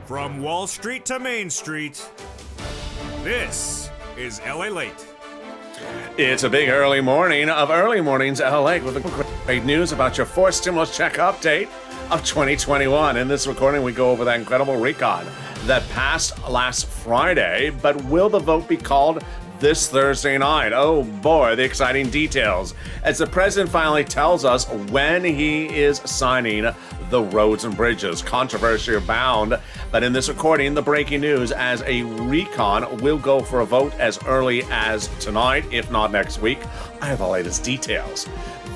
From Wall Street to Main Street, this is LALATE. It's a big early morning of early mornings LA with great news about your fourth stimulus check update of 2021. In this recording, we go over that incredible recon that passed last Friday, but will the vote be called this Thursday night? Oh boy, the exciting details as the president finally tells us when he is signing the roads and bridges. Controversy abound, but in this recording, the breaking news as a recon will go for a vote as early as tonight, if not next week. I have the latest details.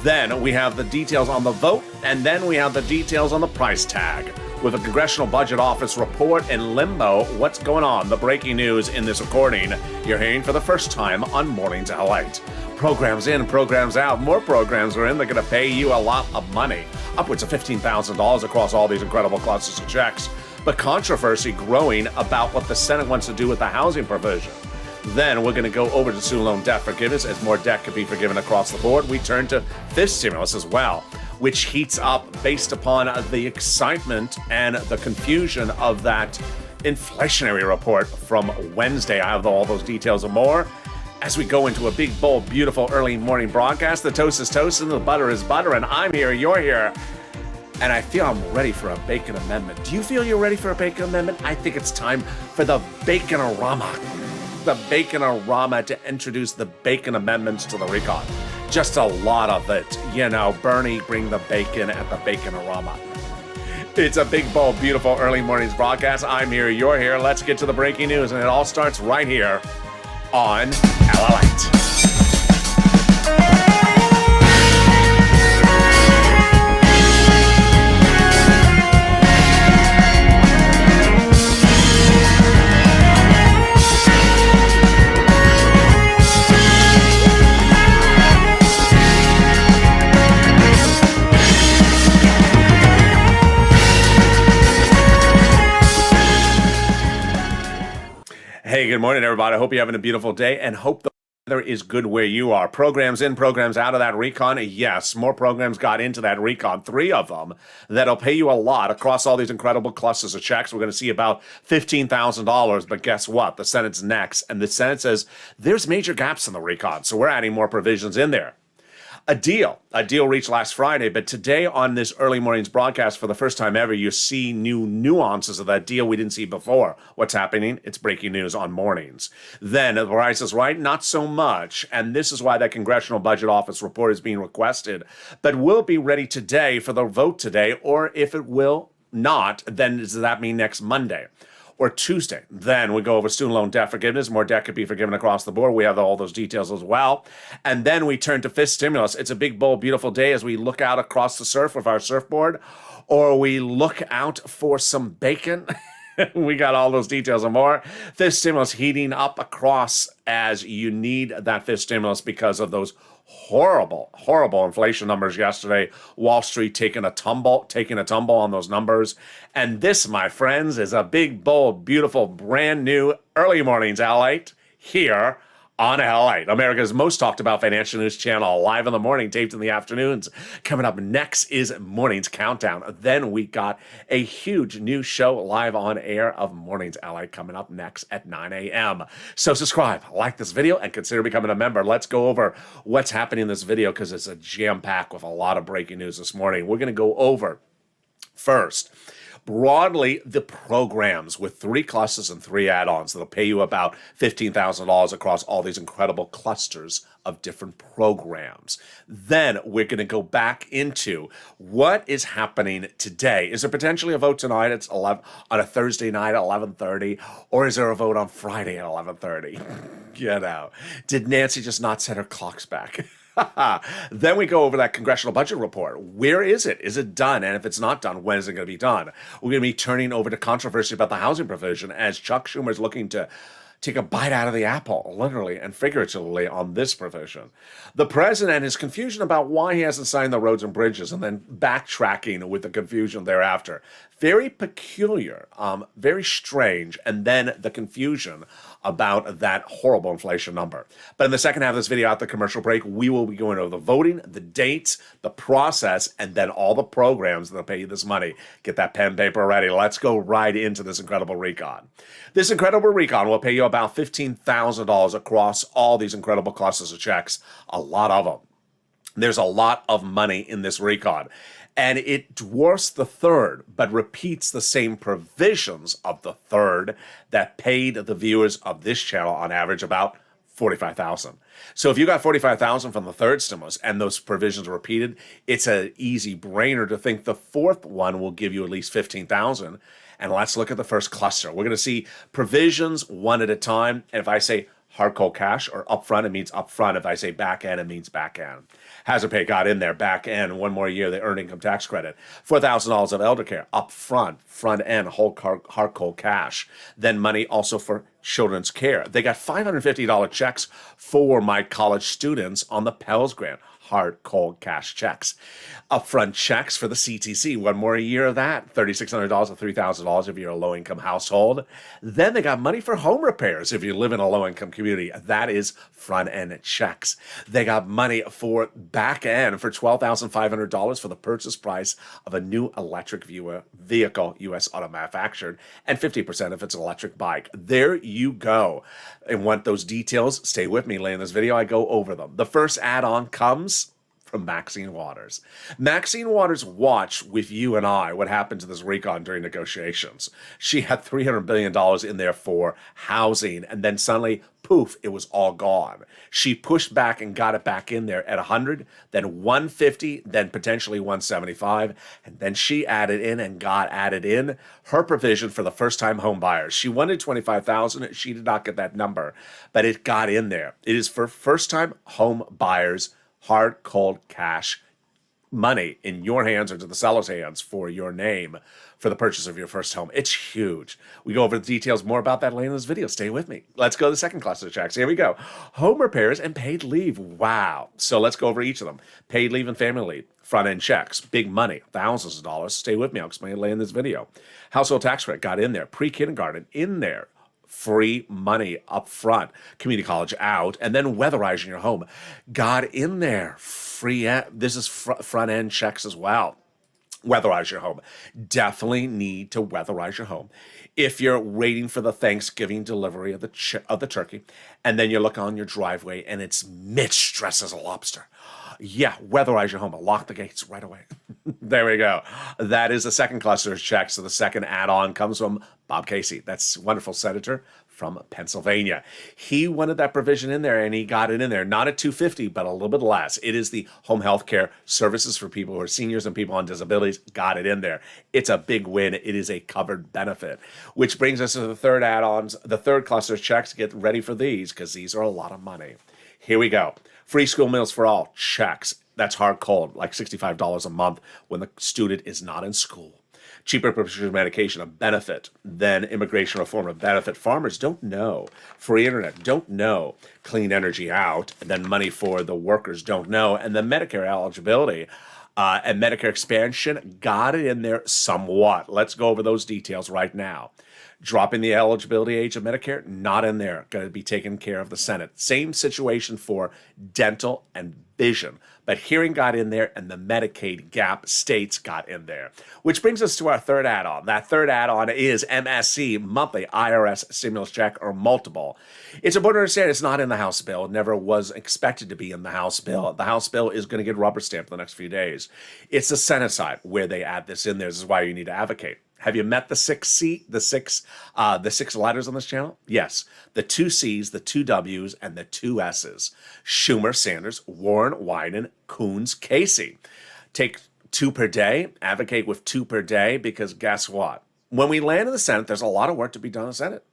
Then we have the details on the vote, and then we have the details on the price tag. With a Congressional Budget Office report in limbo, what's going on? The breaking news in this recording you're hearing for the first time on Mornings LALATE. Programs in, programs out. More programs are in. They're going to pay you a lot of money, upwards of $15,000 across all these incredible clusters of checks. But controversy growing about what the Senate wants to do with the housing provision. Then we're going to go over to student loan debt forgiveness. As more debt can be forgiven across the board, we turn to fifth stimulus as well, which heats up based upon the excitement and the confusion of that inflationary report from Wednesday. I have all those details and more as we go into a big, bold, beautiful early morning broadcast. The toast is toast and the butter is butter, and I'm here, you're here, and I feel I'm ready for a bacon amendment. Do you feel you're ready for a bacon amendment? I think it's time for the Bacon-orama. The Bacon-orama to introduce the bacon amendments to the recon. Just a lot of it. You know, Bernie, bring the bacon at the Bacon-orama. It's a big, bold, beautiful early mornings broadcast. I'm here, you're here. Let's get to the breaking news, and it all starts right here on LALATE. Hey, good morning, everybody. I hope you're having a beautiful day and hope the weather is good where you are. Programs in, programs out of that recon. Yes, more programs got into that recon, 3 of them, that'll pay you a lot across all these incredible clusters of checks. We're going to see about $15,000, but guess what? The Senate's next, and the Senate says there's major gaps in the recon, so we're adding more provisions in there. A deal reached last Friday, but today on this early morning's broadcast, for the first time ever, you see new nuances of that deal we didn't see before. What's happening? It's breaking news on mornings. Then, the Price is Right, not so much, and this is why that Congressional Budget Office report is being requested, but will be ready today for the vote today, or if it will not, then does that mean next Monday? Or Tuesday. Then we go over student loan debt forgiveness. More debt could be forgiven across the board. We have all those details as well. And then we turn to fifth stimulus. It's a big, bold, beautiful day as we look out across the surf with our surfboard, or we look out for some bacon. We got all those details and more. Fifth stimulus heating up across as you need that fifth stimulus because of those horrible inflation numbers yesterday. Wall Street taking a tumble on those numbers. And this, my friends, is a big, bold, beautiful, brand new early mornings LALATE here on LALATE, America's most talked about financial news channel, live in the morning, taped in the afternoons. Coming up next is Mornings Countdown. Then we got a huge new show live on air of Mornings LALATE coming up next at 9 a.m. So subscribe, like this video, and consider becoming a member. Let's go over what's happening in this video because it's a jam-pack with a lot of breaking news this morning. We're going to go over first, broadly, the programs with 3 clusters and 3 add-ons that'll pay you about $15,000 across all these incredible clusters of different programs. Then we're going to go back into what is happening today. Is there potentially a vote tonight? It's 11 on a Thursday night at 11:30, or is there a vote on Friday at 11:30? You know, did Nancy just not set her clocks back? Then we go over that Congressional Budget report. Where is it? Is it done? And if it's not done, when is it going to be done? We're going to be turning over to controversy about the housing provision as Chuck Schumer is looking to take a bite out of the apple, literally and figuratively, on this provision. The president and his confusion about why he hasn't signed the roads and bridges, and then backtracking with the confusion thereafter. Very peculiar, very strange, and then the confusion about that horrible inflation number. But in the second half of this video, at the commercial break, we will be going over the voting, the dates, the process, and then all the programs that'll pay you this money. Get that pen and paper ready. Let's go right into this incredible recon. This incredible recon will pay you about $15,000 across all these incredible clusters of checks. A lot of them. There's a lot of money in this recon. And it dwarfs the third, but repeats the same provisions of the third that paid the viewers of this channel on average about $45,000. So if you got $45,000 from the third stimulus and those provisions are repeated, it's an easy brainer to think the fourth one will give you at least $15,000. And let's look at the first cluster. We're going to see provisions one at a time. And if I say hard cold cash or upfront, it means upfront. If I say back end, it means back end. Hazard pay got in there, back end, one more year, the earned income tax credit. $4,000 of elder care, upfront, front end, hard cold cash. Then money also for children's care. They got $550 checks for my college students on the Pell Grant. Hard, cold cash checks. Upfront checks for the CTC. One more year of that. $3,600 or $3,000 if you're a low-income household. Then they got money for home repairs if you live in a low-income community. That is front-end checks. They got money for back-end for $12,500 for the purchase price of a new electric vehicle, U.S. auto manufactured, and 50% if it's an electric bike. There you go. And want those details? Stay with me. Later in this video, I go over them. The first add-on comes from Maxine Waters. Maxine Waters watched with you and I what happened to this recon during negotiations. She had $300 billion in there for housing, and then suddenly, poof, it was all gone. She pushed back and got it back in there at 100, then 150, then potentially 175, and then she added in and got added in her provision for the first-time home buyers. She wanted $25,000. She did not get that number, but it got in there. It is for first-time home buyers, hard, cold cash money in your hands or to the seller's hands for your name for the purchase of your first home. It's huge. We go over the details more about that later in this video. Stay with me. Let's go to the second cluster of checks. Here we go. Home repairs and paid leave. Wow. So let's go over each of them. Paid leave and family leave. Front-end checks. Big money. Thousands of dollars. Stay with me. I'll explain it later in this video. Household tax credit got in there. Pre-kindergarten in there. Free money up front, community college out, and then weatherizing your home. Got in there. Free. This is front end checks as well. Weatherize your home. Definitely need to weatherize your home. If you're waiting for the Thanksgiving delivery of the turkey, and then you look on your driveway and it's mid-stress as a lobster. Yeah, weatherize your home. Lock the gates right away. There we go. That is the second cluster of checks. So the second add-on comes from Bob Casey. That's a wonderful senator from Pennsylvania. He wanted that provision in there, and he got it in there. Not at $250, but a little bit less. It is the home health care services for people who are seniors and people on disabilities. Got it in there. It's a big win. It is a covered benefit, which brings us to the third add-ons, the third cluster of checks. Get ready for these because these are a lot of money. Here we go. Free school meals for all. Checks. That's hard cold, like $65 a month when the student is not in school. Cheaper prescription medication, a benefit. Then immigration reform, a benefit. Farmers don't know. Free internet, don't know. Clean energy out. And then money for the workers, don't know. And then Medicare eligibility and Medicare expansion, got it in there somewhat. Let's go over those details right now. Dropping the eligibility age of Medicare, not in there. Going to be taken care of the Senate. Same situation for dental and vision. But hearing got in there, and the Medicaid gap states got in there. Which brings us to our third add-on. That third add-on is MSC, monthly IRS stimulus check, or multiple. It's important to understand it's not in the House bill. It never was expected to be in the House bill. The House bill is going to get rubber stamped in the next few days. It's the Senate side where they add this in there. This is why you need to advocate. Have you met the six letters on this channel? Yes. The 2 C's, the 2 W's, and the 2 S's. Schumer, Sanders, Warren, Wyden, Coons, Casey. Take 2 per day. Advocate with 2 per day because guess what? When we land in the Senate, there's a lot of work to be done in the Senate.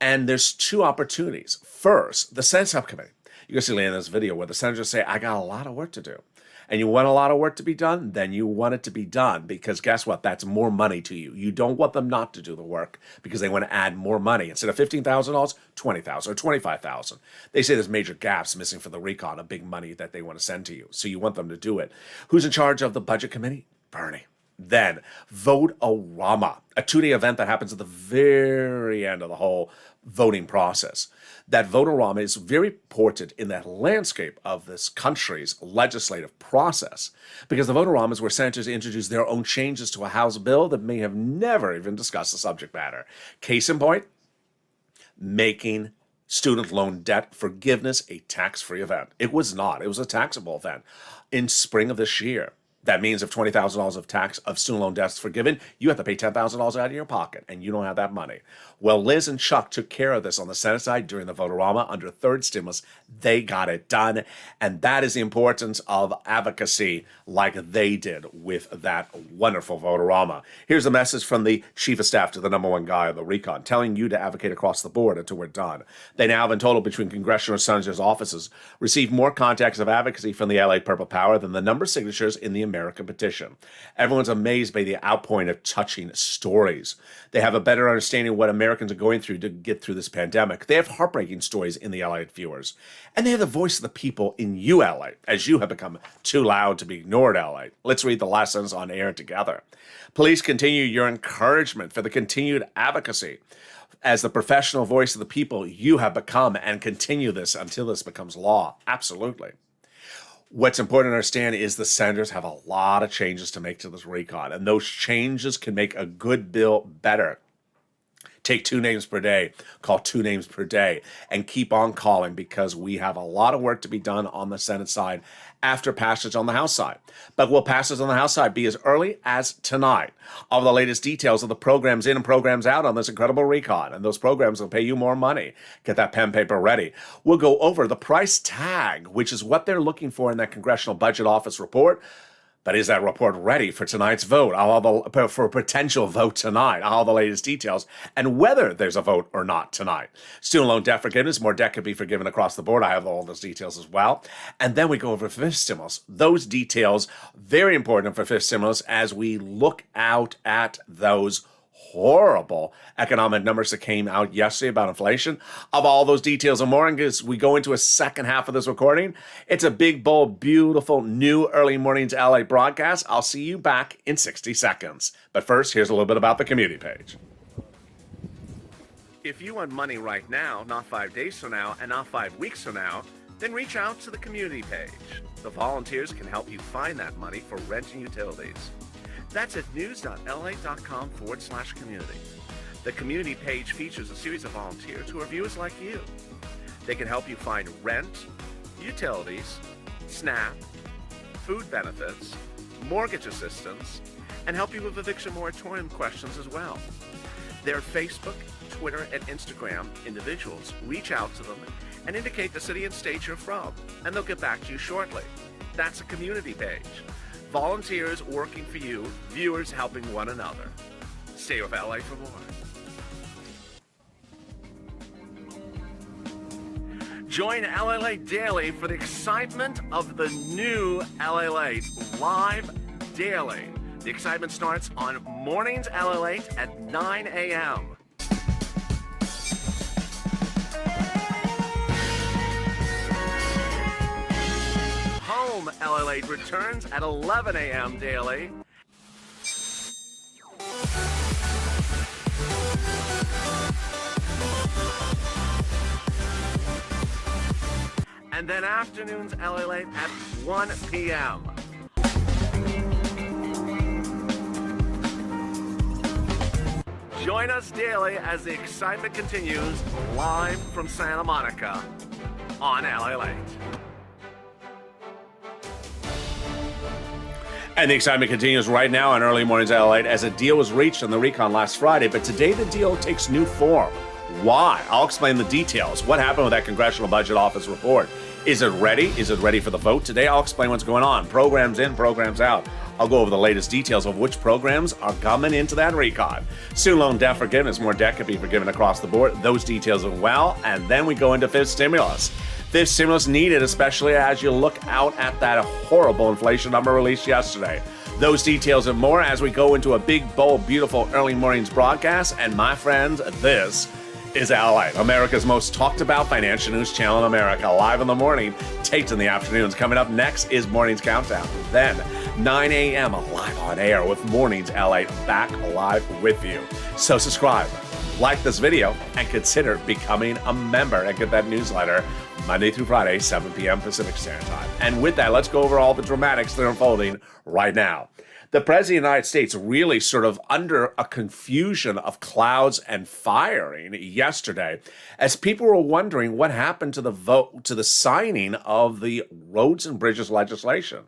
And there's 2 opportunities. First, the Senate subcommittee. You can see later in this video where the senators say, I got a lot of work to do. and you want a lot of work to be done, then you want it to be done, because guess what? That's more money to you. You don't want them not to do the work because they want to add more money. Instead of $15,000, $20,000 or $25,000. They say there's major gaps missing for the recon of big money that they want to send to you. So you want them to do it. Who's in charge of the budget committee? Bernie. Then Vote-O-Rama, a 2-day event that happens at the very end of the whole voting process. That Vote-O-Rama is very important in that landscape of this country's legislative process, because the Vote-O-Rama is where senators introduce their own changes to a House bill that may have never even discussed the subject matter. Case in point, making student loan debt forgiveness a tax-free event. It was not. It was a taxable event in spring of this year. That means if $20,000 of tax of student loan debts forgiven, you have to pay $10,000 out of your pocket, and you don't have that money. Well, Liz and Chuck took care of this on the Senate side during the Vote-O-Rama under third stimulus. They got it done, and that is the importance of advocacy like they did with that wonderful Vote-O-Rama. Here's a message from the chief of staff to the number one guy of the recon, telling you to advocate across the board until we're done. They now have in total between congressional and senators' offices received more contacts of advocacy from the LA Purple Power than the number of signatures in the American petition. Everyone's amazed by the outpouring of touching stories. They have a better understanding of what Americans are going through to get through this pandemic. They have heartbreaking stories in the LA viewers. And they have the voice of the people in you, LA, as you have become too loud to be ignored, LA. Let's read the last sentence on air together. Please continue your encouragement for the continued advocacy. As the professional voice of the people, you have become, and continue this until this becomes law. Absolutely. What's important to understand is the senators have a lot of changes to make to this recon, and those changes can make a good bill better. Take 2 names per day, call 2 names per day, and keep on calling, because we have a lot of work to be done on the Senate side after passage on the House side. But will passage on the House side be as early as tonight? All the latest details of the programs in and programs out on this incredible recon, and those programs will pay you more money. Get that pen paper ready. We'll go over the price tag, which is what they're looking for in that Congressional Budget Office report. But is that report ready for tonight's vote? For a potential vote tonight? All the latest details, and whether there's a vote or not tonight. Student loan debt forgiveness, more debt could be forgiven across the board. I have all those details as well. And then we go over fifth stimulus. Those details, very important for fifth stimulus as we look out at those horrible economic numbers that came out yesterday about inflation. Of all those details and more, and as we go into a second half of this recording, it's a big, bold, beautiful, new Early Mornings LA broadcast. I'll see you back in 60 seconds. But first, here's a little bit about the community page. If you want money right now, not 5 days from now, and not 5 weeks from now, then reach out to the community page. The volunteers can help you find that money for rent and utilities. That's at news.la.com/community. The community page features a series of volunteers who are viewers like you. They can help you find rent, utilities, SNAP, food benefits, mortgage assistance, and help you with eviction moratorium questions as well. Their Facebook, Twitter, and Instagram individuals reach out to them and indicate the city and state you're from, and they'll get back to you shortly. That's a community page. Volunteers working for you, viewers helping one another. Stay with LA for more. Join LALATE Daily for the excitement of the new LALATE live daily. The excitement starts on Mornings LALATE at 9 a.m. Home LALATE returns at 11 a.m. daily. And then afternoons LALATE at 1 p.m. Join us daily as the excitement continues live from Santa Monica on LALATE. And the excitement continues right now on Early Mornings LALATE as a deal was reached on the recon last Friday, but today the deal takes new form. Why? I'll explain the details. What happened with that Congressional Budget Office report? Is it ready? Is it ready for the vote? Today I'll explain what's going on. Programs in, programs out. I'll go over the latest details of which programs are coming into that recon. Student loan debt forgiveness, more debt could be forgiven across the board. Those details as well. And then we go into fifth stimulus. This stimulus needed, especially as you look out at that horrible inflation number released yesterday. Those details and more as we go into a big, bold, beautiful early mornings broadcast. And my friends, this is LALATE, America's most talked about financial news channel in America. Live in the morning, taped in the afternoons. Coming up next is Morning's Countdown. Then 9 a.m. live on air with Mornings LALATE back live with you. So subscribe, like this video, and consider becoming a member and get that newsletter Monday through Friday, 7 p.m. Pacific Standard Time. And with that, let's go over all the dramatics that are unfolding right now. The President of the United States really sort of under a confusion of clouds and firing yesterday as people were wondering what happened to the vote, to the signing of the roads and bridges legislation.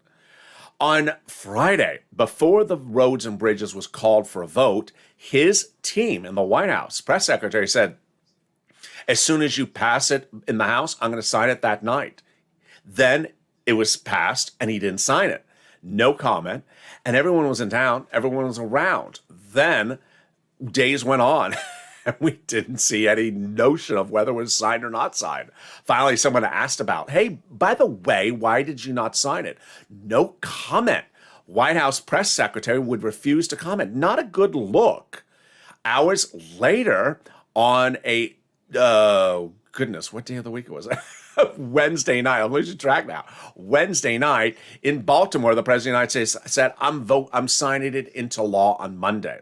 On Friday, before the roads and bridges was called for a vote, his team in the White House, press secretary, said, as soon as you pass it in the House, I'm going to sign it that night. Then it was passed and he didn't sign it. No comment. And everyone was in town. Everyone was around. Then days went on and we didn't see any notion of whether it was signed or not signed. Finally, someone asked about, hey, by the way, why did you not sign it? No comment. White House press secretary would refuse to comment. Not a good look. Hours later on a goodness, what day of the week was it? Wednesday night. I'm losing track now. Wednesday night in Baltimore, the President of the United States said, I'm signing it into law on Monday.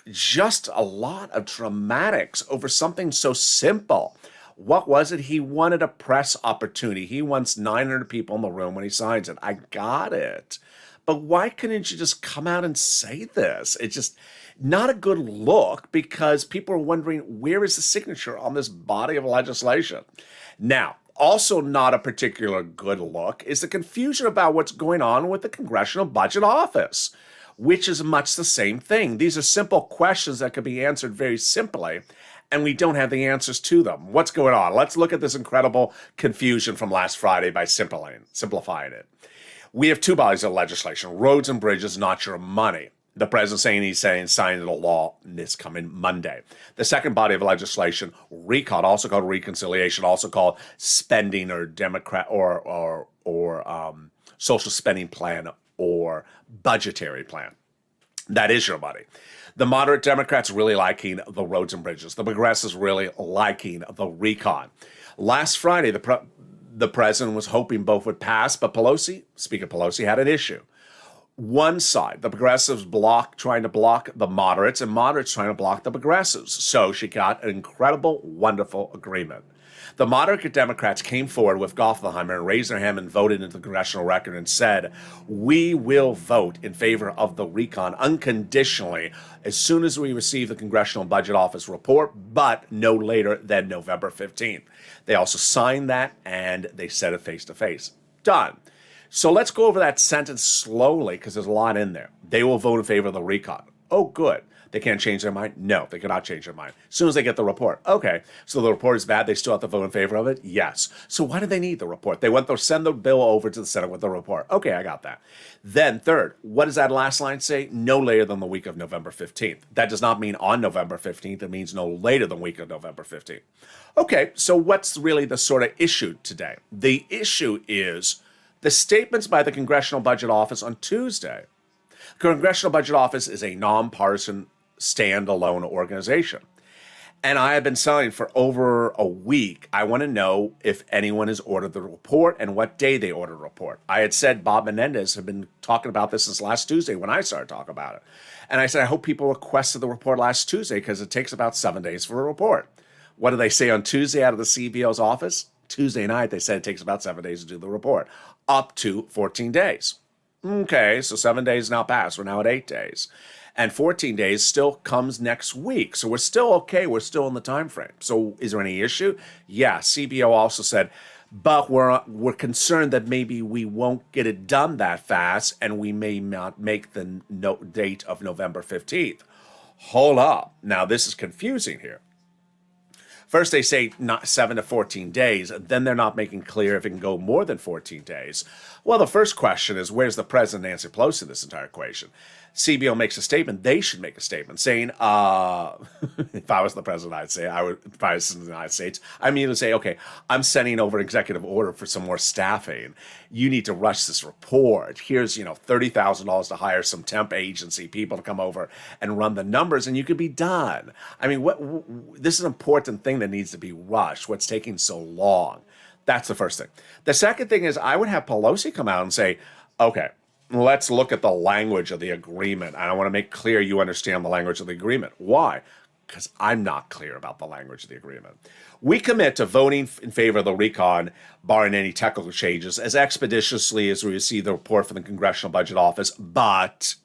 Just a lot of dramatics over something so simple. What was it? He wanted a press opportunity. He wants 900 people in the room when he signs it. I got it. But why couldn't you just come out and say this? It's just not a good look because people are wondering, where is the signature on this body of legislation? Now, also not a particular good look is the confusion about what's going on with the Congressional Budget Office, which is much the same thing. These are simple questions that could be answered very simply, and we don't have the answers to them. What's going on? Let's look at this incredible confusion from last Friday by simplifying it. We have two bodies of legislation, roads and bridges, not your money. The president he's saying sign into law this coming Monday. The second body of legislation, recon, also called reconciliation, also called spending or Democrat or social spending plan or budgetary plan. That is your money. The moderate Democrats really liking the roads and bridges. The progressives really liking the recon. Last Friday, the president was hoping both would pass, but Speaker Pelosi had an issue. One side, the progressives trying to block the moderates, and moderates trying to block the progressives. So she got an incredible, wonderful agreement. The moderate Democrats came forward with Gottheimer and raised their hand and voted into the congressional record and said, we will vote in favor of the recon unconditionally as soon as we receive the Congressional Budget Office report, but no later than November 15th. They also signed that and they said it face to face. Done. So let's go over that sentence slowly because there's a lot in there. They will vote in favor of the recon. Oh, good. They can't change their mind? No, they cannot change their mind. As soon as they get the report. Okay, so the report is bad. They still have to vote in favor of it? Yes. So why do they need the report? They want to send the bill over to the Senate with the report. Okay, I got that. Then third, what does that last line say? No later than the week of November 15th. That does not mean on November 15th. It means no later than the week of November 15th. Okay, so what's really the sort of issue today? The issue is the statements by the Congressional Budget Office on Tuesday. The Congressional Budget Office is a nonpartisan, standalone organization. And I have been saying for over a week, I want to know if anyone has ordered the report and what day they ordered the report. I had said Bob Menendez had been talking about this since last Tuesday when I started talking about it. And I said, I hope people requested the report last Tuesday because it takes about 7 days for a report. What did they say on Tuesday out of the CBO's office? Tuesday night, they said it takes about 7 days to do the report, up to 14 days. Okay, so 7 days now passed. We're now at 8 days. And 14 days still comes next week. So we're still okay. We're still in the time frame. So is there any issue? Yeah, CBO also said, but we're concerned that maybe we won't get it done that fast and we may not make the date of November 15th. Hold up. Now, this is confusing here. First, they say not 7 to 14 days. Then they're not making clear if it can go more than 14 days. Well, the first question is, where's the President, Nancy Pelosi, in this entire equation? CBO makes a statement, they should make a statement saying, if I was the president, if I was in the United States, I mean to say, okay, I'm sending over an executive order for some more staffing. You need to rush this report. Here's, $30,000 to hire some temp agency people to come over and run the numbers, and you could be done. I mean, this is an important thing that needs to be rushed. What's taking so long? That's the first thing. The second thing is I would have Pelosi come out and say, okay, let's look at the language of the agreement. And I want to make clear you understand the language of the agreement. Why? Because I'm not clear about the language of the agreement. We commit to voting in favor of the recon, barring any technical changes, as expeditiously as we receive the report from the Congressional Budget Office, but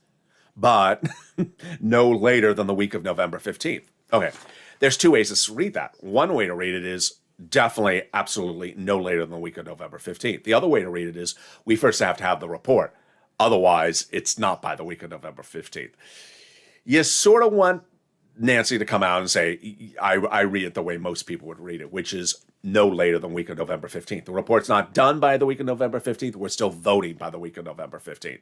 no later than the week of November 15th. Okay, there's two ways to read that. One way to read it is definitely, absolutely no later than the week of November 15th. The other way to read it is we first have to have the report. Otherwise, it's not by the week of November 15th. You sort of want Nancy to come out and say, I read it the way most people would read it, which is no later than the week of November 15th. The report's not done by the week of November 15th. We're still voting by the week of November 15th.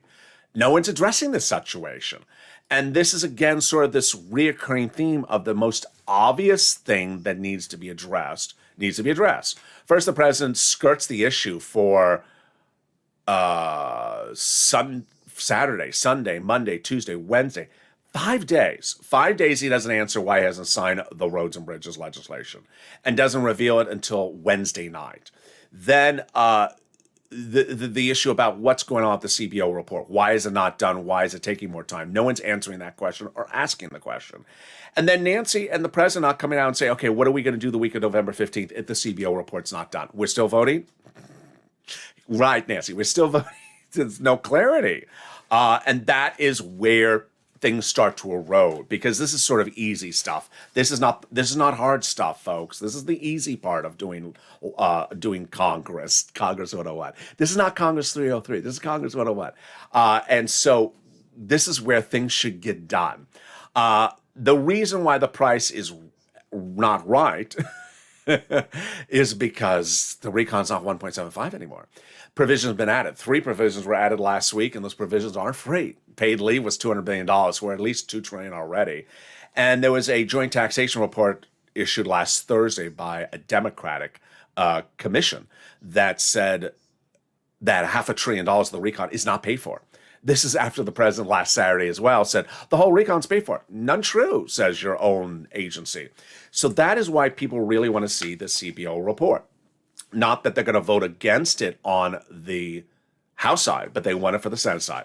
No one's addressing this situation. And this is, again, sort of this reoccurring theme of the most obvious thing that needs to be addressed. First, the president skirts the issue for Saturday, Sunday, Monday, Tuesday, Wednesday, 5 days. 5 days he doesn't answer why he hasn't signed the roads and bridges legislation and doesn't reveal it until Wednesday night. Then the issue about what's going on with the CBO report. Why is it not done? Why is it taking more time? No one's answering that question or asking the question. And then Nancy and the president not coming out and say, okay, what are we going to do the week of November 15th if the CBO report's not done? We're still voting? Right, Nancy, we're still voting. There's no clarity. And that is where things start to erode, because this is sort of easy stuff. This is not hard stuff, folks. This is the easy part of doing Congress 101. This is not Congress 303. This is Congress 101. And so this is where things should get done. The reason why the price is not right is because the recon's not 1.75 anymore. Provisions have been added. 3 provisions were added last week, and those provisions aren't free. Paid leave was $200 billion. We're at least $2 trillion already. And there was a joint taxation report issued last Thursday by a Democratic commission that said that $500 billion of the recon is not paid for. This is after the president last Saturday as well said the whole recon's paid for. None true, says your own agency. So that is why people really want to see the CBO report. Not that they're going to vote against it on the House side, but they want it for the Senate side.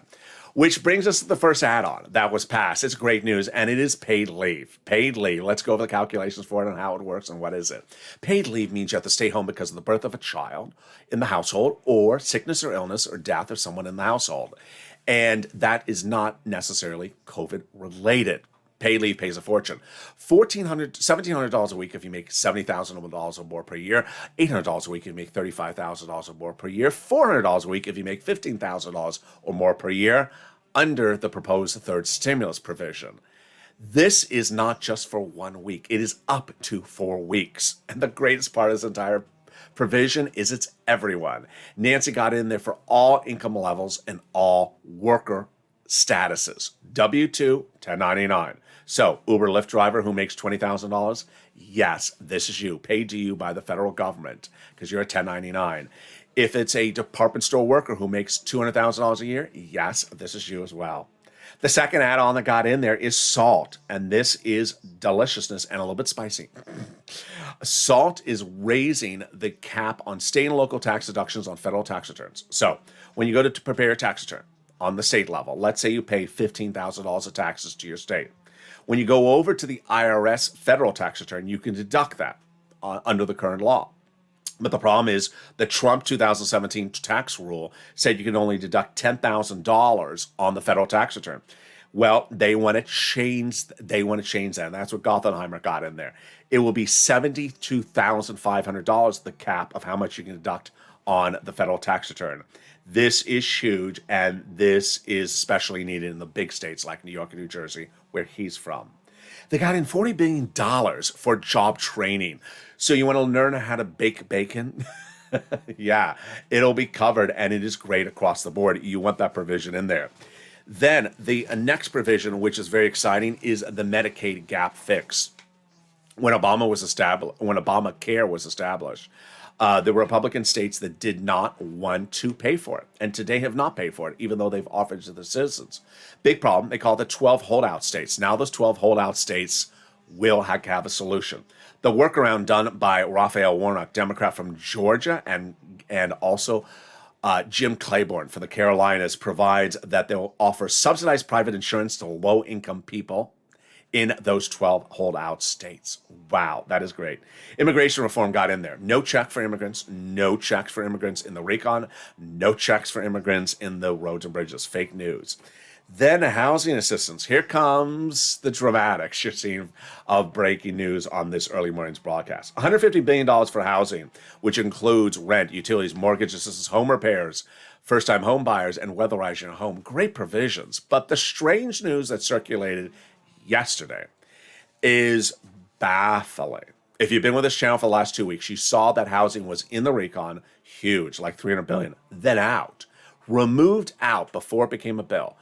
Which brings us to the first add-on that was passed. It's great news, and it is paid leave. Paid leave. Let's go over the calculations for it and how it works and what is it. Paid leave means you have to stay home because of the birth of a child in the household, or sickness or illness or death of someone in the household. And that is not necessarily COVID related. Paid leave pays a fortune. $1,700 a week if you make $70,000 or more per year. $800 a week if you make $35,000 or more per year. $400 a week if you make $15,000 or more per year under the proposed third stimulus provision. This is not just for 1 week. It is up to 4 weeks. And the greatest part of this entire provision is it's everyone. Nancy got in there for all income levels and all worker statuses. W-2, 1099. So, Uber Lyft driver who makes $20,000, yes, this is you, paid to you by the federal government because you're a 1099. If it's a department store worker who makes $200,000 a year, yes, this is you as well. The second add-on that got in there is SALT, and this is deliciousness and a little bit spicy. SALT is raising the cap on state and local tax deductions on federal tax returns. So, when you go to prepare your tax return on the state level, let's say you pay $15,000 of taxes to your state. When you go over to the IRS federal tax return, you can deduct that under the current law. But the problem is the Trump 2017 tax rule said you can only deduct $10,000 on the federal tax return. Well, they want to change that, and that's what Gothenheimer got in there. It will be $72,500, the cap of how much you can deduct on the federal tax return. This is huge, and this is especially needed in the big states like New York and New Jersey, where he's from. They got in $40 billion for job training. So you want to learn how to bake bacon? Yeah, it'll be covered, and it is great across the board. You want that provision in there. Then the next provision, which is very exciting, is the Medicaid gap fix. When Obamacare was established, there were Republican states that did not want to pay for it, and today have not paid for it, even though they've offered it to the citizens. Big problem. They call it the 12 holdout states. Now those 12 holdout states will have a solution. The workaround done by Raphael Warnock, Democrat from Georgia, and also Jim Claiborne for the Carolinas, provides that they'll offer subsidized private insurance to low-income people in those 12 holdout states. Wow, that is great. Immigration reform got in there. No check for immigrants, no checks for immigrants in the recon, no checks for immigrants in the roads and bridges. Fake news. Then housing assistance. Here comes the dramatics you're seeing of breaking news on this early morning's broadcast. $150 billion for housing, which includes rent, utilities, mortgage assistance, home repairs, first-time home buyers, and weatherizing your home. Great provisions. But the strange news that circulated yesterday is baffling. If you've been with this channel for the last 2 weeks, you saw that housing was in the recon, huge, like $300 billion, then out, removed out before it became a bill.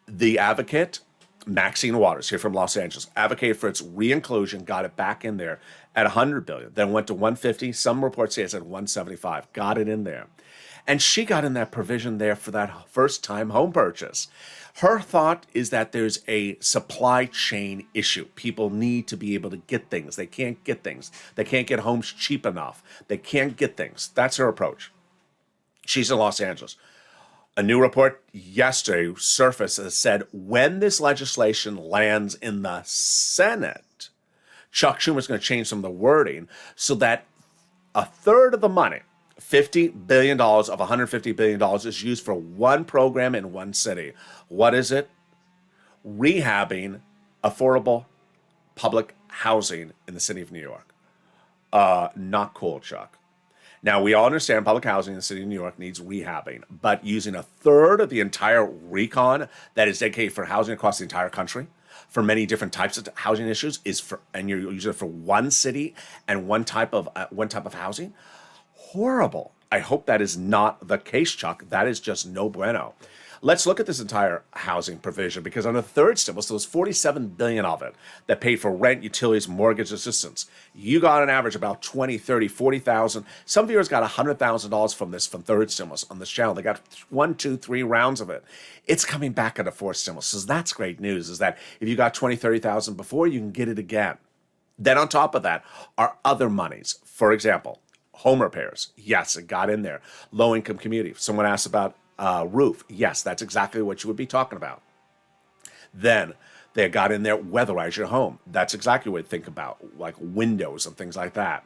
The advocate, Maxine Waters, here from Los Angeles, advocated for its re-inclusion, got it back in there at $100 billion, then went to $150. Some reports say it's at $175. Got it in there. And she got in that provision there for that first-time home purchase. Her thought is that there's a supply chain issue. People need to be able to get things. They can't get things. They can't get homes cheap enough. They can't get things. That's her approach. She's in Los Angeles. A new report yesterday surfaced that said when this legislation lands in the Senate, Chuck Schumer's going to change some of the wording so that a third of the money, $50 billion of $150 billion, is used for one program in one city. What is it? Rehabbing affordable public housing in the city of New York. Not cool, Chuck. Now, we all understand public housing in the city of New York needs rehabbing, but using a third of the entire recon that is dedicated for housing across the entire country for many different types of housing issues and you're using it for one city and one type of housing. Horrible. I hope that is not the case, Chuck. That is just no bueno. Let's look at this entire housing provision, because on the third stimulus, there was $47 billion of it that paid for rent, utilities, mortgage assistance. You got an average about 20, 30, 40,000. Some viewers got $100,000 from third stimulus on this channel. They got 1, 2, 3 rounds of it. It's coming back into fourth stimulus. So that's great news, is that if you got 20, 30,000 before, you can get it again. Then on top of that are other monies. For example, home repairs. Yes, it got in there. Low-income community. Someone asked about roof. Yes, that's exactly what you would be talking about. Then they got in there, weatherize your home. That's exactly what you think about, like windows and things like that.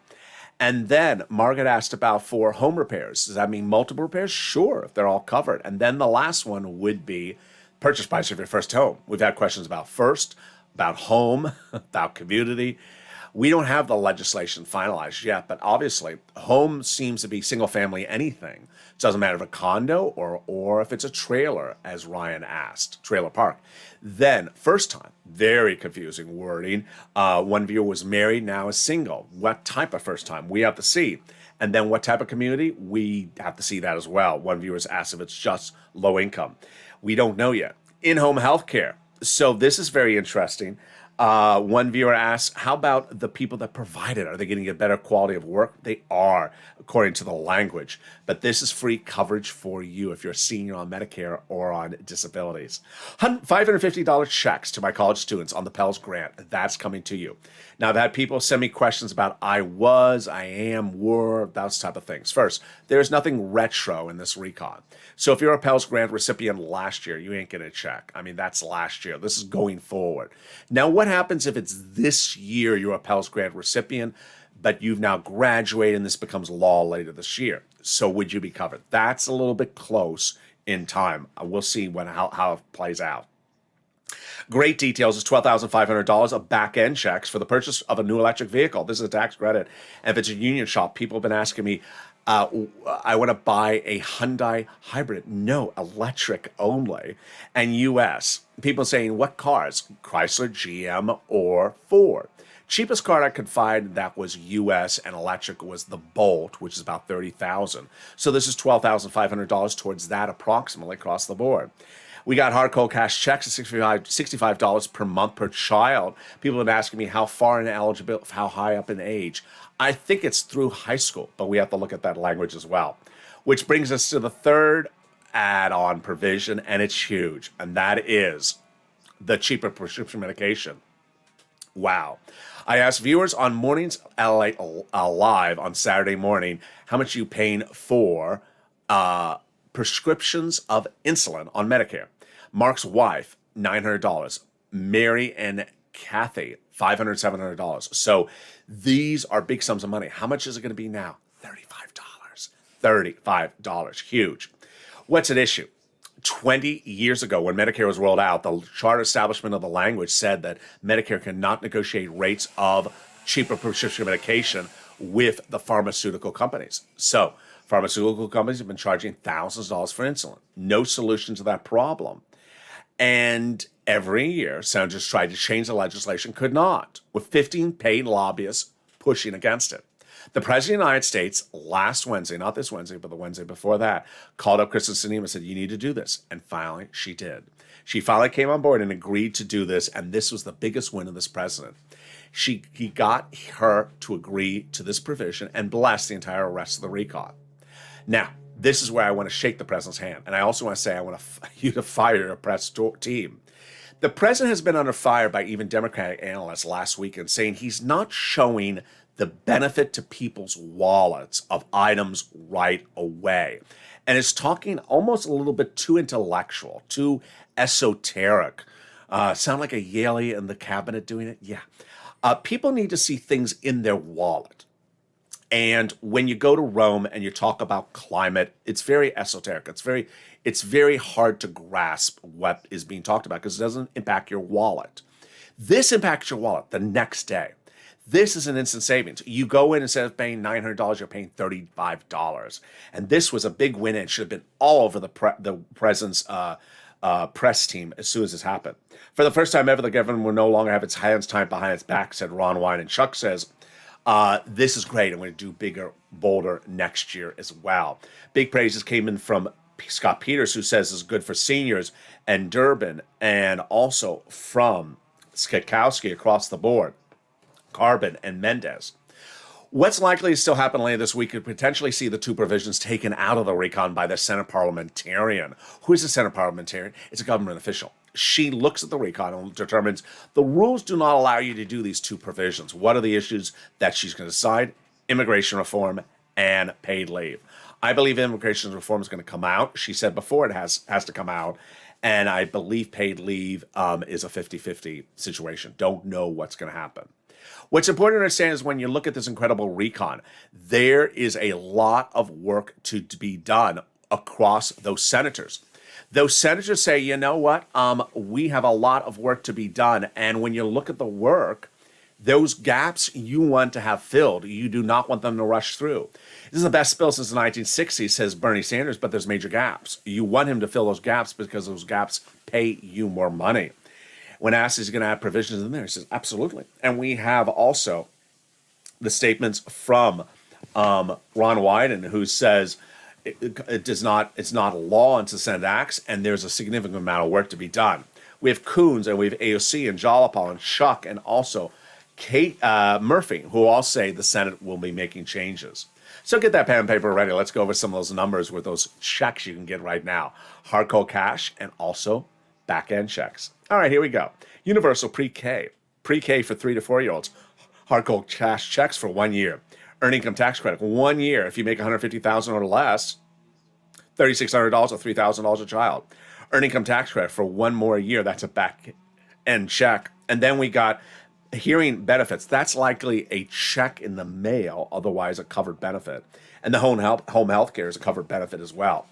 And then Margaret asked about for home repairs. Does that mean multiple repairs? Sure, if they're all covered. And then the last one would be purchase price of your first home. We've had questions about first, about home, about community. We don't have the legislation finalized yet, but obviously home seems to be single family anything. It doesn't matter if a condo or if it's a trailer, as Ryan asked, trailer park. Then first time, very confusing wording. One viewer was married, now is single. What type of first time? We have to see. And then what type of community? We have to see that as well. One viewer's asked if it's just low income. We don't know yet. In-home health care. So this is very interesting. One viewer asks, how about the people that provide it? Are they getting a better quality of work? They are, according to the language. But this is free coverage for you if you're a senior on Medicare or on disabilities. $550 checks to my college students on the Pell's grant. That's coming to you. Now, I've had people send me questions about I was, I am, were, those type of things. First, there's nothing retro in this recon. So if you're a Pell's grant recipient last year, you ain't getting a check. I mean, that's last year. This is going forward. Now, what happens if it's this year you're a Pell's grant recipient, but you've now graduated and this becomes law later this year? So would you be covered? That's a little bit close in time. We'll see how it plays out. Great details is $12,500 of back-end checks for the purchase of a new electric vehicle. This is a tax credit. And if it's a union shop, people have been asking me, I want to buy a Hyundai hybrid. No, electric only. And U.S. People saying, what cars? Chrysler, GM, or Ford? Cheapest car I could find that was U.S. and electric was the Bolt, which is about $30,000. So this is $12,500 towards that approximately across the board. We got hard cold cash checks at $65 per month per child. People have been asking me how far in eligibility, how high up in age. I think it's through high school, but we have to look at that language as well. Which brings us to the third add-on provision, and it's huge, and that is the cheaper prescription medication. Wow. I asked viewers on Mornings LA Live on Saturday morning how much you paying for prescriptions of insulin on Medicare. Mark's wife, $900. Mary and Kathy, $500, $700. So these are big sums of money. How much is it going to be now? $35. $35. Huge. What's at issue? 20 years ago, when Medicare was rolled out, the charter establishment of the language said that Medicare cannot negotiate rates of cheaper prescription medication with the pharmaceutical companies. So pharmaceutical companies have been charging thousands of dollars for insulin. No solution to that problem. And every year, senators tried to change the legislation, could not, with 15 paid lobbyists pushing against it. The President of the United States last Wednesday, not this Wednesday, but the Wednesday before that, called up Kristen Sinema and said, you need to do this. And finally, she did. She finally came on board and agreed to do this, and this was the biggest win of this president. He got her to agree to this provision and bless the entire rest of the recon. Now, this is where I want to shake the president's hand. And I also want to say I want you to fire your press team. The president has been under fire by even Democratic analysts last week and saying he's not showing the benefit to people's wallets of items right away. And is talking almost a little bit too intellectual, too esoteric. Sound like a Yaley in the cabinet doing it? Yeah. People need to see things in their wallet. And when you go to Rome and you talk about climate, it's very esoteric. It's very hard to grasp what is being talked about because it doesn't impact your wallet. This impacts your wallet the next day. This is an instant savings. You go in, instead of paying $900, you're paying $35. And this was a big win and should have been all over the president's press team as soon as this happened. For the first time ever, the government will no longer have its hands tied behind its back, said Ron Wyden. And Chuck says, this is great. I'm going to do bigger, bolder next year as well. Big praises came in from Scott Peters, who says it's good for seniors, and Durbin, and also from Skakowski across the board, Carbon and Mendez. What's likely to still happen later this week could potentially see the two provisions taken out of the recon by the Senate parliamentarian. Who is the Senate parliamentarian? It's a government official. She looks at the recon and determines the rules do not allow you to do these two provisions. What are the issues that she's going to decide? Immigration reform and paid leave. I believe immigration reform is going to come out. She said before it has to come out. And I believe paid leave is a 50-50 situation. Don't know what's going to happen. What's important to understand is when you look at this incredible recon, there is a lot of work to be done across those senators. Those senators say, you know what, we have a lot of work to be done. And when you look at the work, those gaps you want to have filled, you do not want them to rush through. This is the best bill since the 1960s, says Bernie Sanders, but there's major gaps. You want him to fill those gaps because those gaps pay you more money. When asked, is he going to add provisions in there? He says, absolutely. And we have also the statements from Ron Wyden, who says it's not a law until the Senate acts, and there's a significant amount of work to be done. We have Coons, and we have AOC, and Jalapal, and Chuck, and also Kate Murphy, who all say the Senate will be making changes. So get that pen and paper ready. Let's go over some of those numbers with those checks you can get right now. Hard cold cash and also back-end checks. All right, here we go. Universal pre-K. Pre-K for 3 to 4-year-olds. Hard cold cash checks for 1 year. Earned income tax credit, 1 year. If you make $150,000 or less, $3,600 or $3,000 a child. Earned income tax credit for 1 more year. That's a back-end check. And then we got hearing benefits. That's likely a check in the mail, otherwise a covered benefit. And the home health care is a covered benefit as well.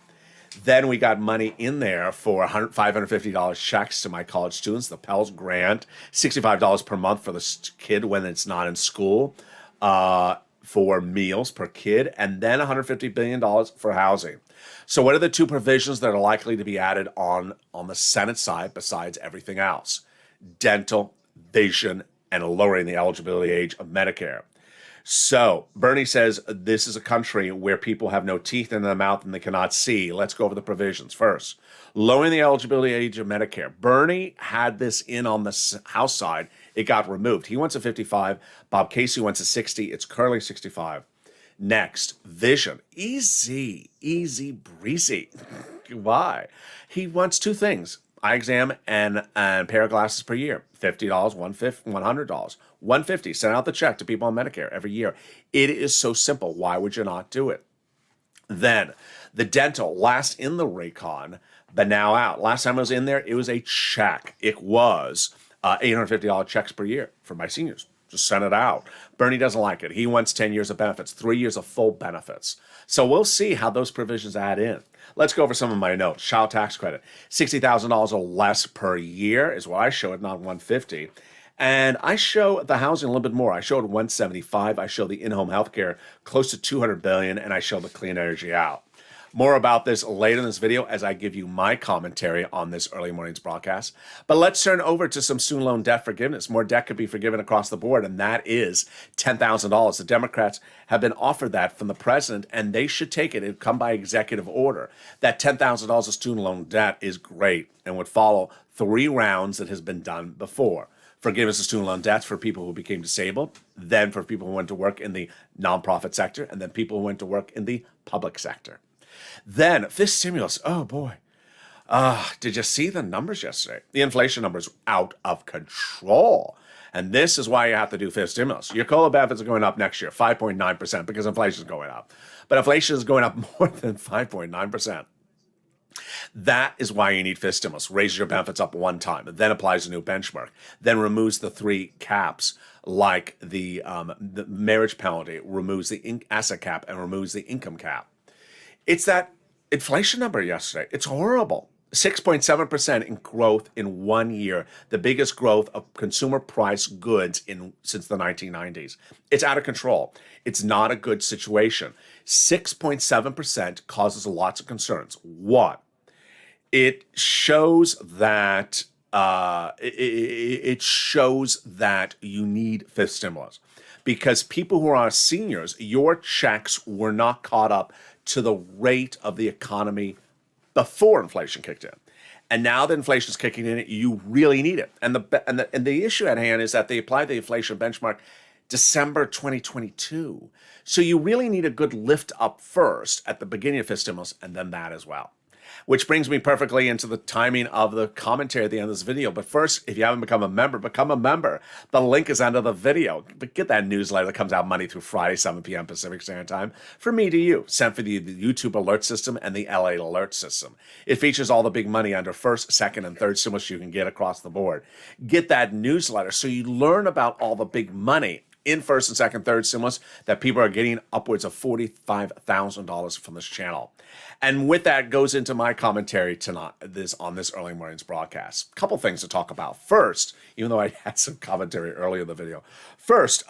Then we got money in there for $550 checks to my college students, the Pell's Grant, $65 per month for the kid when it's not in school, for meals per kid, and then $150 billion for housing. So what are the two provisions that are likely to be added on the Senate side besides everything else? Dental, vision, and lowering the eligibility age of Medicare. So Bernie says this is a country where people have no teeth in their mouth and they cannot see. Let's go over the provisions. First, lowering the eligibility age of Medicare. Bernie had this in on the House side. It got removed. He wants a 55. Bob Casey wants a 60. It's currently 65. Next, vision. Easy, breezy. Why? He wants two things: eye exam and pair of glasses per year. $50, $100, $150. Send out the check to people on Medicare every year. It is so simple. Why would you not do it? Then the dental, last in the recon, but now out. Last time I was in there, it was a check. It was $850 checks per year for my seniors. Just send it out. Bernie doesn't like it. He wants 10 years of benefits, 3 years of full benefits. So we'll see how those provisions add in. Let's go over some of my notes. Child tax credit, $60,000 or less per year is what I show it, not $150. And I show the housing a little bit more. I showed $175. I show the in-home healthcare close to $200 billion, and I show the clean energy out. More about this later in this video as I give you my commentary on this early morning's broadcast. But let's turn over to some student loan debt forgiveness. More debt could be forgiven across the board, and that is $10,000. The Democrats have been offered that from the president, and they should take it. It would come by executive order. That $10,000 of student loan debt is great and would follow 3 rounds that has been done before. Forgiveness of student loan debts for people who became disabled, then for people who went to work in the nonprofit sector, and then people who went to work in the public sector. Then this stimulus, oh boy. Did you see the numbers yesterday? The inflation numbers out of control. And this is why you have to do fifth stimulus. Your COLA benefits are going up next year, 5.9%, because inflation is going up. But inflation is going up more than 5.9%. That is why you need fifth stimulus. Raises your benefits up one time, then applies a new benchmark, then removes the 3 caps like the marriage penalty, removes the asset cap, and removes the income cap. It's that inflation number yesterday. It's horrible. 6.7% in growth in 1 year, the biggest growth of consumer price goods since the 1990s. It's out of control. It's not a good situation. 6.7% causes lots of concerns. One, it shows that you need fifth stimulus, because people who are seniors, your checks were not caught up to the rate of the economy before inflation kicked in. And now that inflation is kicking in, you really need it. And the issue at hand is that they applied the inflation benchmark December 2022. So you really need a good lift up first at the beginning of fifth stimulus, and then that as well. Which brings me perfectly into the timing of the commentary at the end of this video. But first, if you haven't become a member, become a member. The link is under the video. But get that newsletter that comes out Monday through Friday, 7 p.m. Pacific Standard Time, from me to you, sent for the YouTube alert system and the LA alert system. It features all the big money under first, second, and third stimulus you can get across the board. Get that newsletter so you learn about all the big money in first and second, third stimulus that people are getting upwards of $45,000 from this channel. And with that goes into my commentary tonight on this early morning's broadcast. Couple things to talk about. First, even though I had some commentary earlier in the video. First,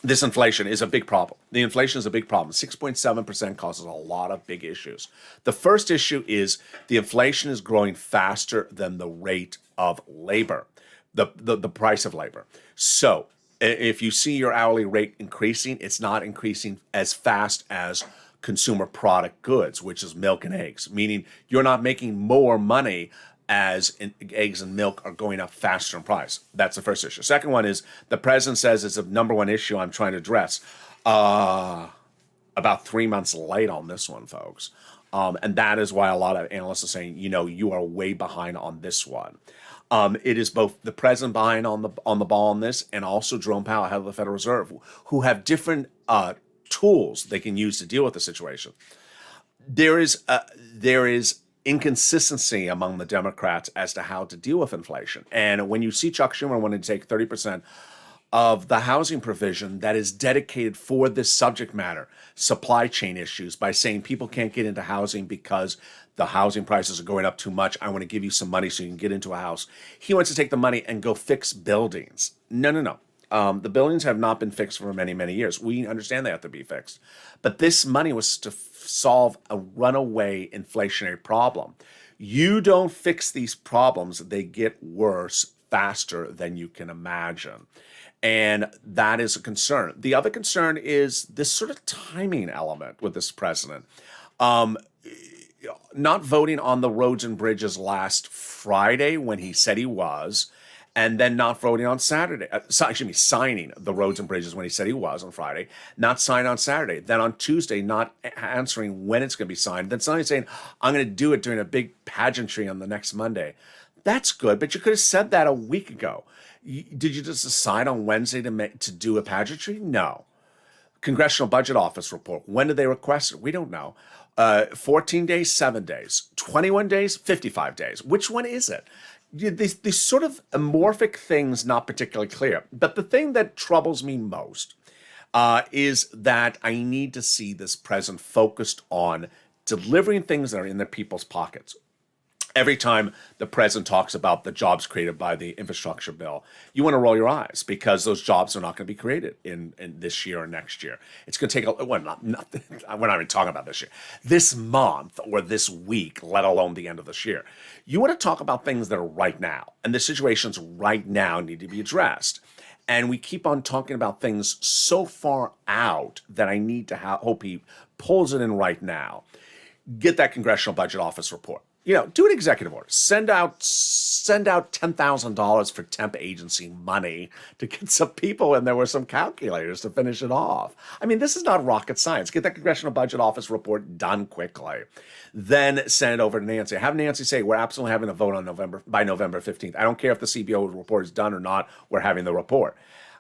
this inflation is a big problem. The inflation is a big problem. 6.7% causes a lot of big issues. The first issue is the inflation is growing faster than the rate of labor, the price of labor. So if you see your hourly rate increasing, it's not increasing as fast as consumer product goods, which is milk and eggs, meaning you're not making more money as eggs and milk are going up faster in price. That's the first issue. Second one is the president says it's the number one issue I'm trying to address. About 3 months late on this one, folks. And that is why a lot of analysts are saying, you are way behind on this one. It is both the president behind on the ball on this, and also Jerome Powell, head of the Federal Reserve, who have different tools they can use to deal with the situation. There is inconsistency among the Democrats as to how to deal with inflation. And when you see Chuck Schumer wanting to take 30% of the housing provision that is dedicated for this subject matter, supply chain issues, by saying people can't get into housing because the housing prices are going up too much. I want to give you some money so you can get into a house. He wants to take the money and go fix buildings. No. The buildings have not been fixed for many, many years. We understand they have to be fixed. But this money was to solve a runaway inflationary problem. You don't fix these problems, they get worse faster than you can imagine. And that is a concern. The other concern is this sort of timing element with this president. Not voting on the roads and bridges last Friday when he said he was, and then not voting on Saturday. Signing the roads and bridges when he said he was on Friday, not signing on Saturday. Then on Tuesday, not answering when it's going to be signed. Then suddenly saying, I'm going to do it during a big pageantry on the next Monday. That's good, but you could have said that a week ago. Did you just decide on Wednesday to do a pageantry? No. Congressional Budget Office report. When did they request it? We don't know. 14 days, 7 days, 21 days, 55 days. Which one is it? These sort of amorphic things, not particularly clear. But the thing that troubles me most is that I need to see this president focused on delivering things that are in the people's pockets. Every time the president talks about the jobs created by the infrastructure bill, you want to roll your eyes because those jobs are not going to be created in this year or we're not even talking about this year, this month or this week, let alone the end of this year. You want to talk about things that are right now, and the situations right now need to be addressed. And we keep on talking about things so far out that I need to hope he pulls it in right now. Get that Congressional Budget Office report. Do an executive order. Send out $10,000 for temp agency money to get some people, and there were some calculators to finish it off. I mean, this is not rocket science. Get that Congressional Budget Office report done quickly. Then send it over to Nancy. Have Nancy say, we're absolutely having a vote by November 15th. I don't care if the CBO report is done or not. We're having the report.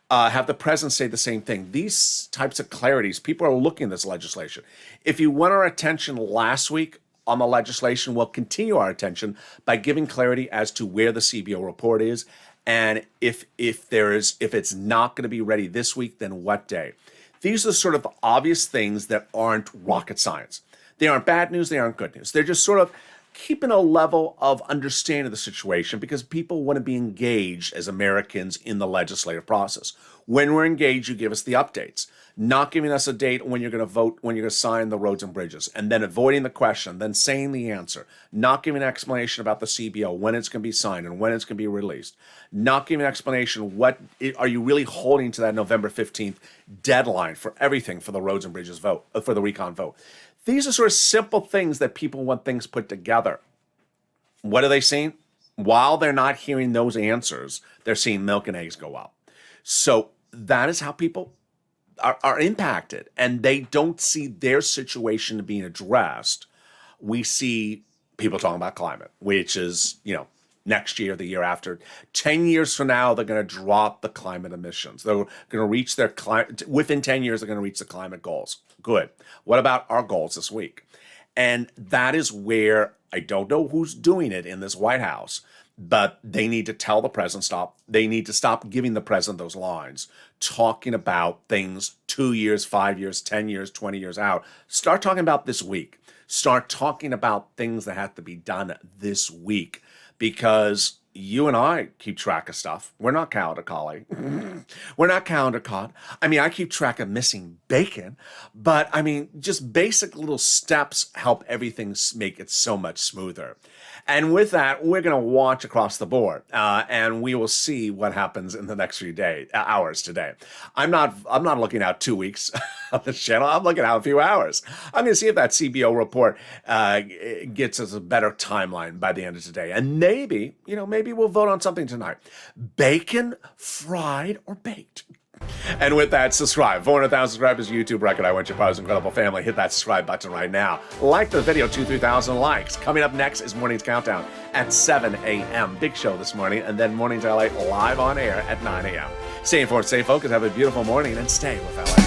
Have the president say the same thing. These types of clarities, people are looking at this legislation. If you want our attention last week on the legislation, we'll continue our attention by giving clarity as to where the CBO report is, and if it's not going to be ready this week, then what day. These are sort of obvious things that aren't rocket science. They aren't bad news, they aren't good news. They're just sort of keeping a level of understanding of the situation because people want to be engaged as Americans in the legislative process. When we're engaged, you give us the updates, not giving us a date when you're going to vote, when you're going to sign the roads and bridges, and then avoiding the question, then saying the answer, not giving an explanation about the CBO, when it's going to be signed and when it's going to be released, not giving an explanation, are you really holding to that November 15th deadline for everything for the roads and bridges vote, for the recon vote. These are sort of simple things that people want things put together. What are they seeing? While they're not hearing those answers, they're seeing milk and eggs go up. So that is how people are impacted, and they don't see their situation being addressed. We see people talking about climate, which is, next year, the year after. 10 years from now, they're going to drop the climate emissions. They're going to reach their climate, within 10 years, they're going to reach the climate goals. Good. What about our goals this week? And that is where I don't know who's doing it in this White House, but they need to tell the president stop. They need to stop giving the president those lines, talking about things 2 years, 5 years, 10 years, 20 years out. Start talking about this week. Start talking about things that have to be done this week, because you and I keep track of stuff. We're not calendar collie. We're not calendar caught. I mean, I keep track of missing bacon, but I mean, just basic little steps help everything make it so much smoother. And with that, we're going to watch across the board, and we will see what happens in the next few hours today. I'm not looking out 2 weeks on this channel. I'm looking out a few hours. I'm going to see if that CBO report gets us a better timeline by the end of today. And maybe we'll vote on something tonight. Bacon, fried, or baked? And with that, subscribe. 400,000 subscribers, YouTube record. I want your part of incredible family. Hit that subscribe button right now. Like the video, 2,000-3,000 likes. Coming up next is Morning's Countdown at 7 a.m. Big show this morning, and then Morning's LA live on air at 9 a.m. Stay informed, stay focused, have a beautiful morning, and stay with LA.